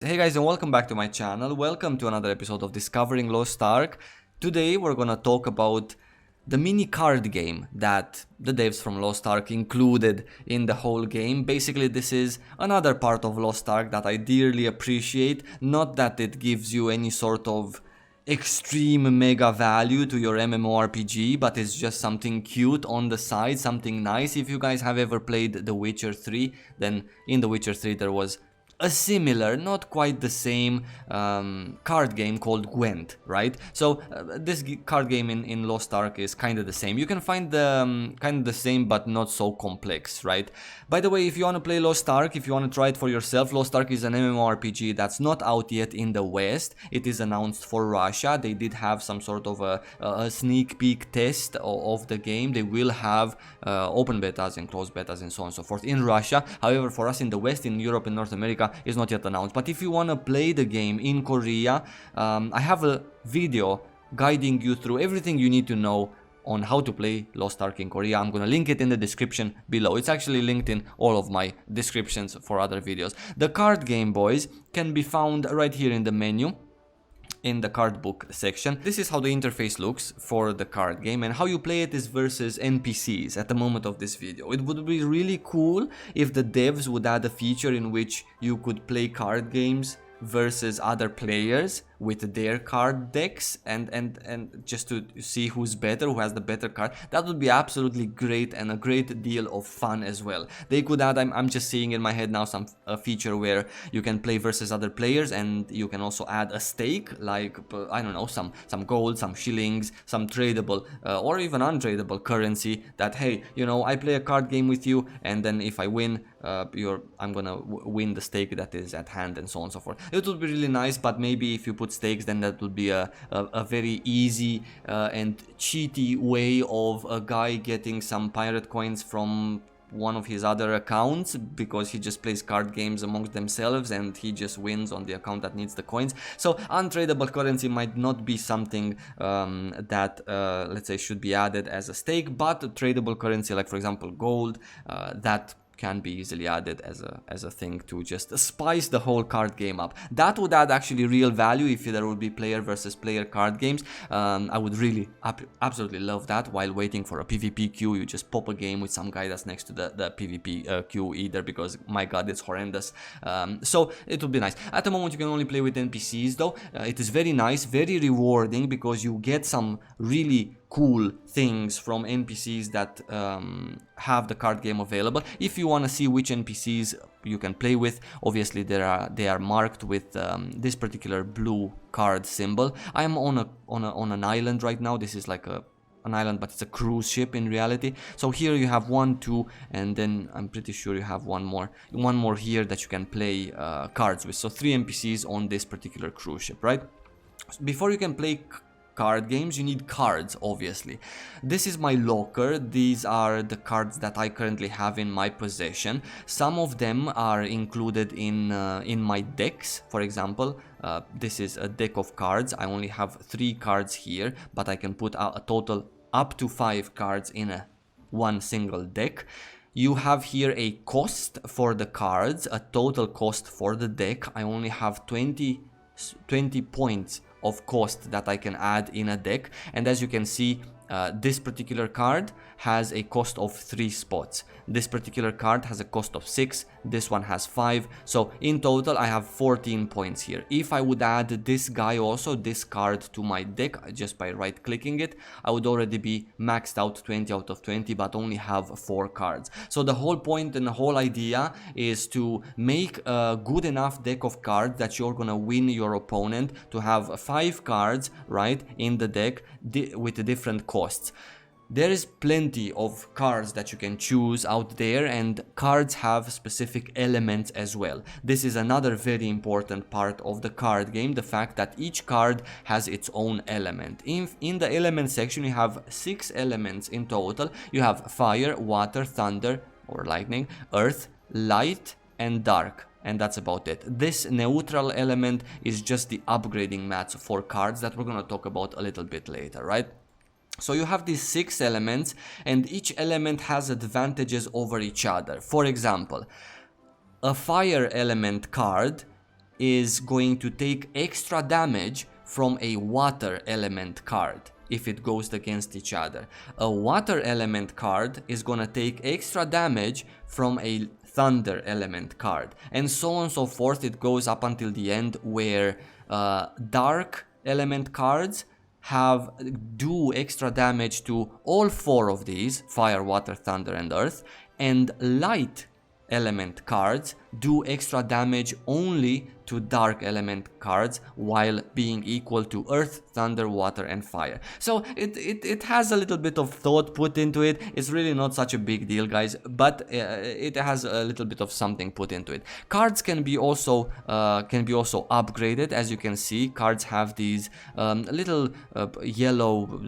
Hey guys, and welcome back to my channel. Welcome to another episode of Discovering Lost Ark. Today we're gonna talk about the mini card game that the devs from Lost Ark included in the whole game. Basically, this is another part of Lost Ark that I dearly appreciate. Not that it gives you any sort of extreme mega value to your MMORPG, but it's just something cute on the side, something nice. If you guys have ever played The Witcher 3, then in The Witcher 3 there was a similar, not quite the same card game called Gwent, right? So this card game in Lost Ark is kind of the same. You can find the kind of the same but not so complex, right? By the way, if you want to play Lost Ark, if you want to try it for yourself, Lost Ark is an MMORPG that's not out yet in the West. It is announced for Russia. They did have some sort of a sneak peek test of the game. They will have open betas and closed betas and so on and so forth in Russia. However, for us in the West, in Europe and North America, is not yet announced. But if you want to play the game in Korea, I have a video guiding you through everything you need to know on how to play Lost Ark in Korea. I'm gonna link it in the description below. It's actually linked in all of my descriptions for other videos. The card game, boys, can be found right here in the menu, in the card book section. This is how the interface looks for the card game, and how you play it is versus NPCs at the moment of this video. It would be really cool if the devs would add a feature in which you could play card games versus other players with their card decks and just to see who's better, who has the better card. That would be absolutely great and a great deal of fun as well. They could add, I'm just seeing in my head now, a feature where you can play versus other players, and you can also add a stake, like I don't know, some gold, some shillings, some tradable or even untradeable currency, that hey, you know, I play a card game with you, and then if I win, I'm gonna win the stake that is at hand, and so on and so forth. It would be really nice, but maybe if you put stakes, then that would be a very easy and cheaty way of a guy getting some pirate coins from one of his other accounts, because he just plays card games amongst themselves and he just wins on the account that needs the coins. So untradeable currency might not be something that let's say should be added as a stake, but tradable currency, like for example gold, that can be easily added as a thing to just spice the whole card game up. That would add actually real value if there would be player versus player card games. I would really absolutely love that. While waiting for a PvP queue, you just pop a game with some guy that's next to the PvP queue either, because my god, it's horrendous. So it would be nice. At the moment you can only play with NPCs though. It is very nice, very rewarding, because you get some really cool things from NPCs that have the card game available. If you want to see which NPCs you can play with, obviously they are marked with this particular blue card symbol. I am on an island right now. This is like an island, but it's a cruise ship in reality. So here you have 1, 2, and then I'm pretty sure you have one more here that you can play cards with. So 3 NPCs on this particular cruise ship, right? Before you can play card games, you need cards, obviously. This is my locker. These are the cards that I currently have in my possession. Some of them are included in my decks. For example, this is a deck of cards. I only have 3 cards here, but I can put a total up to 5 cards in one single deck. You have here a cost for the cards, a total cost for the deck. I only have 20 points of cost that I can add in a deck, and as you can see, this particular card has a cost of 3 spots. This particular card has a cost of 6. This one has 5. So in total I have 14 points here. If I would add this guy also, this card, to my deck just by right clicking it, I would already be maxed out 20 out of 20, but only have 4 cards. So the whole point and the whole idea is to make a good enough deck of cards that you're gonna win your opponent, to have 5 cards right in the deck with different costs. There is plenty of cards that you can choose out there, and cards have specific elements as well. This is another very important part of the card game, the fact that each card has its own element. In the element section you have 6 elements in total. You have fire, water, thunder or lightning, earth, light and dark. And that's about it. This neutral element is just the upgrading mats for cards that we're gonna talk about a little bit later, right? So you have these 6 elements, and each element has advantages over each other. For example, a fire element card is going to take extra damage from a water element card if it goes against each other. A water element card is gonna take extra damage from a thunder element card, and so on and so forth. It goes up until the end where dark element cards do extra damage to all 4 of these: fire, water, thunder, and earth, and light element cards do extra damage only to dark element cards while being equal to earth, thunder, water, and fire. So it has a little bit of thought put into it. It's really not such a big deal, guys, but it has a little bit of something put into it. Cards can be also upgraded. As you can see, cards have these little yellow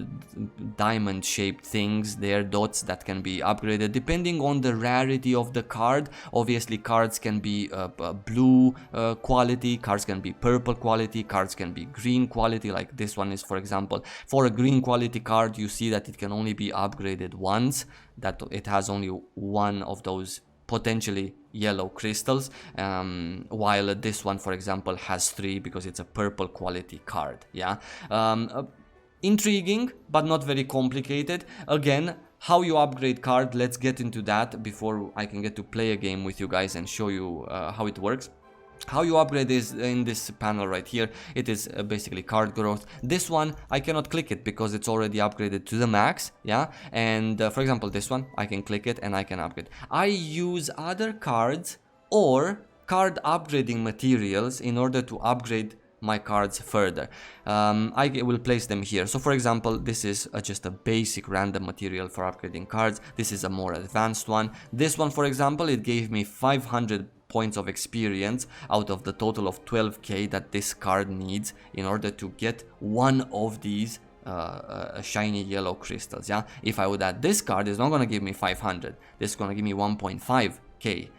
diamond shaped things, they're dots that can be upgraded depending on the rarity of the card. Obviously, cards can be blue quality, cards can be purple quality, cards can be green quality, like this one is, for example. For a green quality card, you see that it can only be upgraded once, that it has only one of those potentially yellow crystals, while this one, for example, has 3 because it's a purple quality card. Yeah, intriguing but not very complicated. Again, how you upgrade card, let's get into that before I can get to play a game with you guys and show you how it works. How you upgrade is in this panel right here. It is basically card growth. This one I cannot click it because it's already upgraded to the max. Yeah, and for example, this one I can click it and I can upgrade. I use other cards or card upgrading materials in order to upgrade my cards further. I will place them here. So for example, this is just a basic random material for upgrading cards. This is a more advanced one. This one, for example, it gave me 500 points of experience out of the total of 12k that this card needs in order to get one of these shiny yellow crystals. Yeah, if I would add this card, it's not gonna give me 500. This is gonna give me 1.5k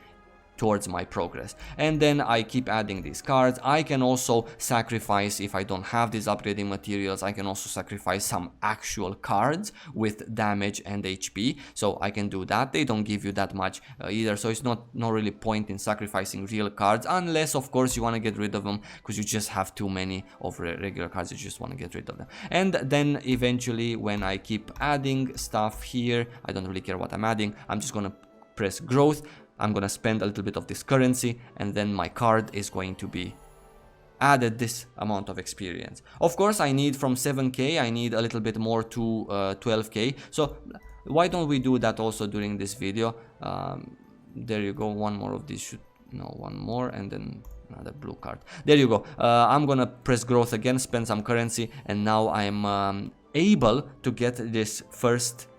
towards my progress, and then I keep adding these cards. I can also sacrifice, if I don't have these upgrading materials, I can also sacrifice some actual cards with damage and HP, so I can do that. They don't give you that much either, so it's not really point in sacrificing real cards, unless of course you want to get rid of them because you just have too many of regular cards. You just want to get rid of them, and then eventually when I keep adding stuff here, I don't really care what I'm adding. I'm just gonna press growth. I'm gonna spend a little bit of this currency, and then my card is going to be added this amount of experience. Of course, I need from 7k, I need a little bit more to 12k. So why don't we do that also during this video? There you go, one more of these one more, and then another blue card. There you go. I'm gonna press growth again, spend some currency, and now I'm able to get this first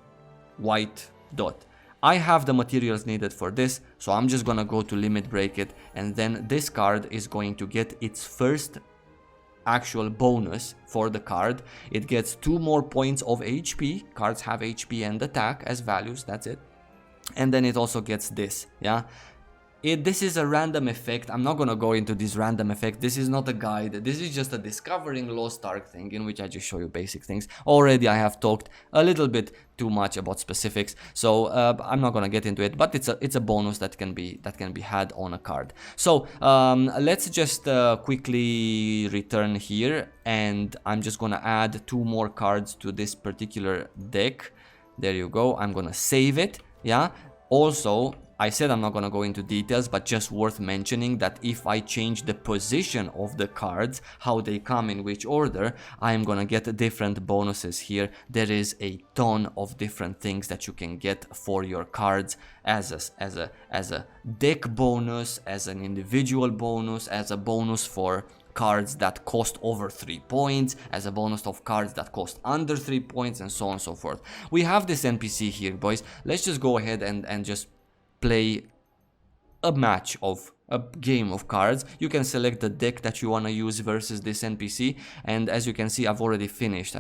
white dot. I have the materials needed for this, so I'm just gonna go to limit break it, and then this card is going to get its first actual bonus for the card. It gets 2 more points of HP. Cards have HP and attack as values, that's it. And then it also gets this, yeah. This is a random effect. I'm not gonna go into this random effect. This is not a guide. This is just a discovering Lost Ark thing in which I just show you basic things. Already I have talked a little bit too much about specifics, so I'm not gonna get into it. But it's a bonus that can be had on a card. So let's just quickly return here, and I'm just gonna add 2 more cards to this particular deck. There you go. I'm gonna save it. Yeah. Also, I said I'm not gonna go into details, but just worth mentioning that if I change the position of the cards, how they come in which order, I am gonna get different bonuses here. There is a ton of different things that you can get for your cards as a deck bonus, as an individual bonus, as a bonus for cards that cost over 3 points, as a bonus of cards that cost under 3 points, and so on and so forth. We have this NPC here, boys. Let's just go ahead and just play a game of cards. You can select the deck that you want to use versus this NPC, and as you can see, I've already finished.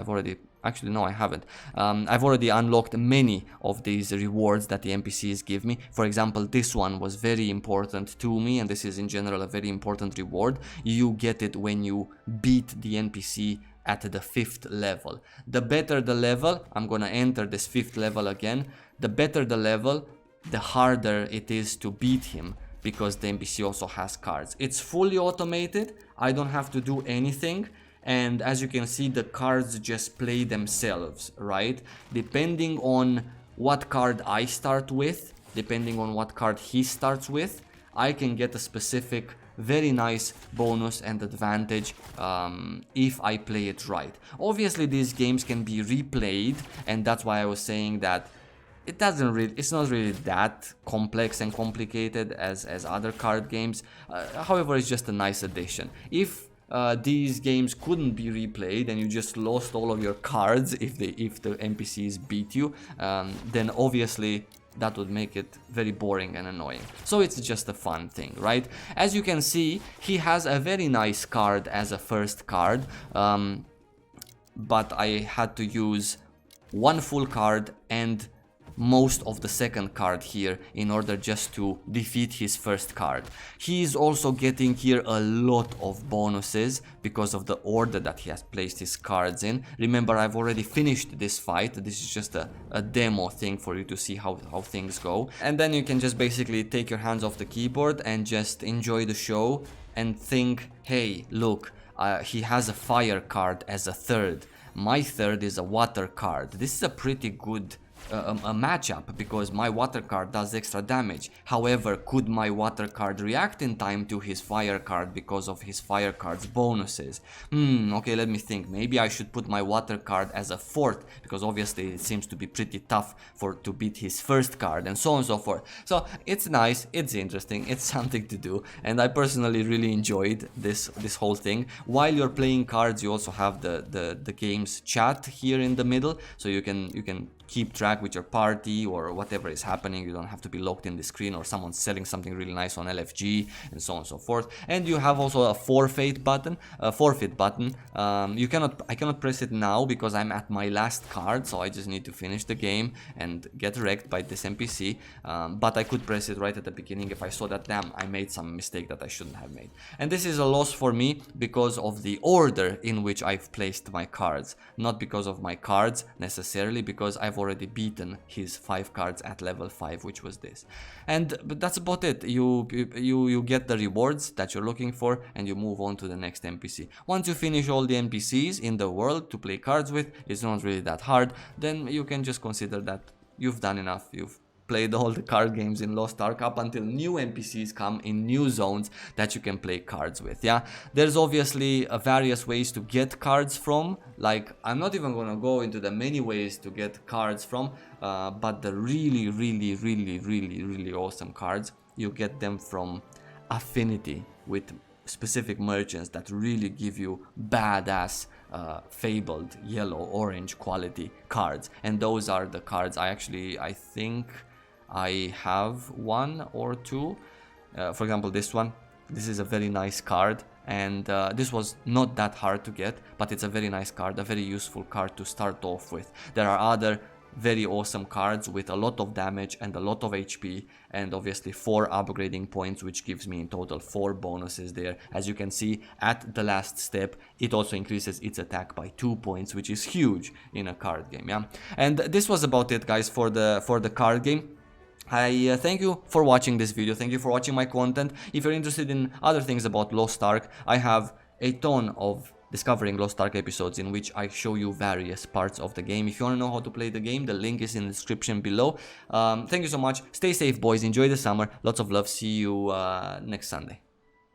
Actually, no, I haven't. I've already unlocked many of these rewards that the NPCs give me. For example, this one was very important to me, and this is in general a very important reward. You get it when you beat the NPC at the 5th level. The better the level, I'm gonna enter this 5th level again. The better the level, the harder it is to beat him. because the NPC also has cards. It's fully automated, I don't have to do anything, and as you can see, the cards just play themselves, right? Depending on what card I start with, depending on what card he starts with, I can get a specific very nice bonus and advantage if I play it right. Obviously these games can be replayed, and that's why I was saying that it's not really that complex and complicated as other card games. However, it's just a nice addition. If these games couldn't be replayed and you just lost all of your cards if the NPCs beat you, then obviously that would make it very boring and annoying. So it's just a fun thing, right? As you can see, he has a very nice card as a first card, but I had to use one full card and most of the second card here in order just to defeat his first card. He is also getting here a lot of bonuses because of the order that he has placed his cards in. Remember, I've already finished this fight. This is just a demo thing for you to see how things go. And then you can just basically take your hands off the keyboard and just enjoy the show and think, hey, look, he has a fire card as a third. My third is a water card. This is a pretty good a matchup because my water card does extra damage. However, could my water card react in time to his fire card because of his fire card's bonuses? Okay, let me think. Maybe I should put my water card as a fourth because obviously it seems to be pretty tough to beat his first card, and so on and so forth. So it's nice, it's interesting, it's something to do, and I personally really enjoyed this whole thing. While you're playing cards, you also have the game's chat here in the middle, so you can keep track with your party or whatever is happening. You don't have to be locked in the screen or someone's selling something really nice on LFG and so on and so forth. And you have also a forfeit button. I cannot press it now because I'm at my last card, so I just need to finish the game and get wrecked by this NPC. But I could press it right at the beginning if I saw that, damn, I made some mistake that I shouldn't have made. And this is a loss for me because of the order in which I've placed my cards, not because of my cards necessarily, because I've already beaten his 5 cards at level 5, which was this. But that's about it. You get the rewards that you're looking for and you move on to the next NPC. Once you finish all the NPCs in the world to play cards with, it's not really that hard, then you can just consider that you've done enough. You've played all the card games in Lost Ark up until new NPCs come in new zones that you can play cards with. Yeah, there's obviously various ways to get cards from. Like, I'm not even gonna go into the many ways to get cards from, but the really awesome cards, you get them from affinity with specific merchants that really give you badass fabled yellow orange quality cards. And those are the cards I think I have 1 or 2. For example, this one. This is a very nice card, and this was not that hard to get, but it's a very nice card, a very useful card to start off with. There are other very awesome cards with a lot of damage and a lot of HP, and obviously 4 upgrading points, which gives me in total 4 bonuses there. As you can see, at the last step, it also increases its attack by 2 points, which is huge in a card game. Yeah, and this was about it, guys, for the card game. I thank you for watching this video, thank you for watching my content. If you're interested in other things about Lost Ark, I have a ton of Discovering Lost Ark episodes in which I show you various parts of the game. If you want to know how to play the game, the link is in the description below. Thank you so much, stay safe boys, enjoy the summer, lots of love, see you next Sunday.